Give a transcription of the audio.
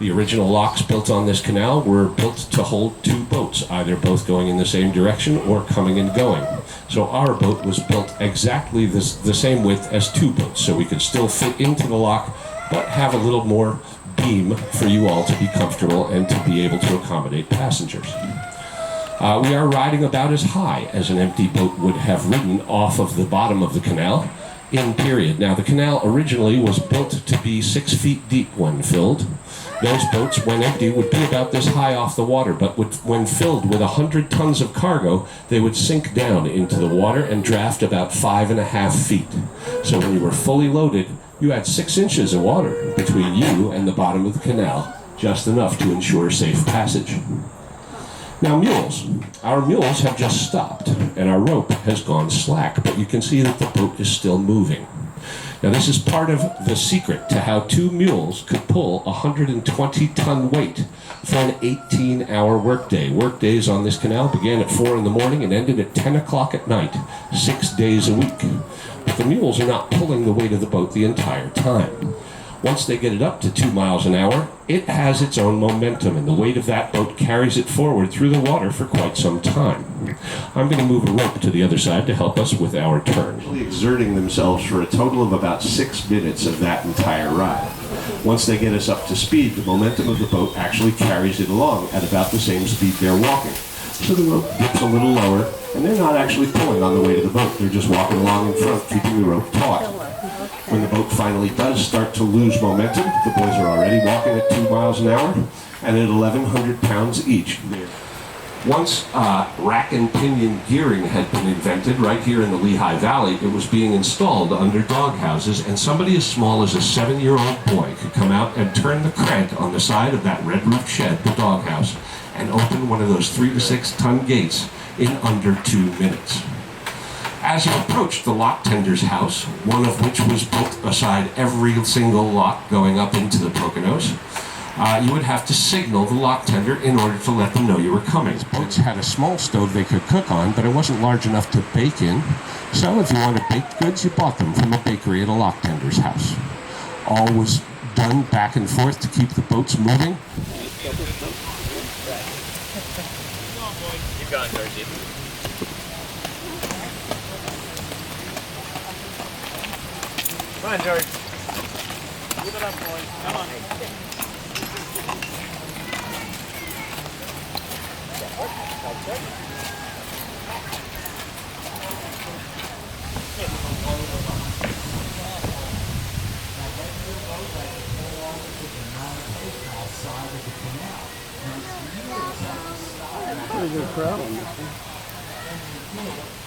The original locks built on this canal were built to hold two boats, either both going in the same direction or coming and going. So our boat was built exactly the same width as two boats, so we could still fit into the lock, but have a little more beam for you all to be comfortable and to be able to accommodate passengers. We are riding about as high as an empty boat would have ridden off of the bottom of the canal in period. Now, the canal originally was built to be 6 feet deep when filled. Those boats, when empty, would be about this high off the water, but when filled with 100 tons of cargo, they would sink down into the water and draft about 5.5 feet. So when you were fully loaded, you had 6 inches of water between you and the bottom of the canal, just enough to ensure safe passage. Now, mules. Our mules have just stopped, and our rope has gone slack, but you can see that the boat is still moving. Now, this is part of the secret to how 2 mules could pull a 120-ton weight for an 18-hour workday. Workdays on this canal began at 4 in the morning and ended at 10 o'clock at night, 6 days a week. But the mules are not pulling the weight of the boat the entire time. Once they get it up to 2 miles an hour, it has its own momentum, and the weight of that boat carries it forward through the water for quite some time. I'm going to move a rope to the other side to help us with our turn. Exerting themselves for a total of about 6 minutes of that entire ride. Once they get us up to speed, the momentum of the boat actually carries it along at about the same speed they're walking. So the rope dips a little lower, and they're not actually pulling on the weight of the boat. They're just walking along in front, keeping the rope taut. When the boat finally does start to lose momentum, the boys are already walking at 2 miles an hour and at 1,100 pounds each. Once rack and pinion gearing had been invented right here in the Lehigh Valley, it was being installed under dog houses, and somebody as small as a 7-year-old boy could come out and turn the crank on the side of that red roof shed, the dog house, and open one of those 3 to 6 ton gates in under 2 minutes. As you approached the lock tender's house, one of which was built beside every single lock going up into the Poconos, you would have to signal the lock tender in order to let them know you were coming. Boats had a small stove they could cook on, but it wasn't large enough to bake in, so if you wanted baked goods, you bought them from a bakery at a lock tender's house. All was done back and forth to keep the boats moving. Keep going, Georgie. Come on, George. Move it up, boys. Come on. Pretty good crowd on this one.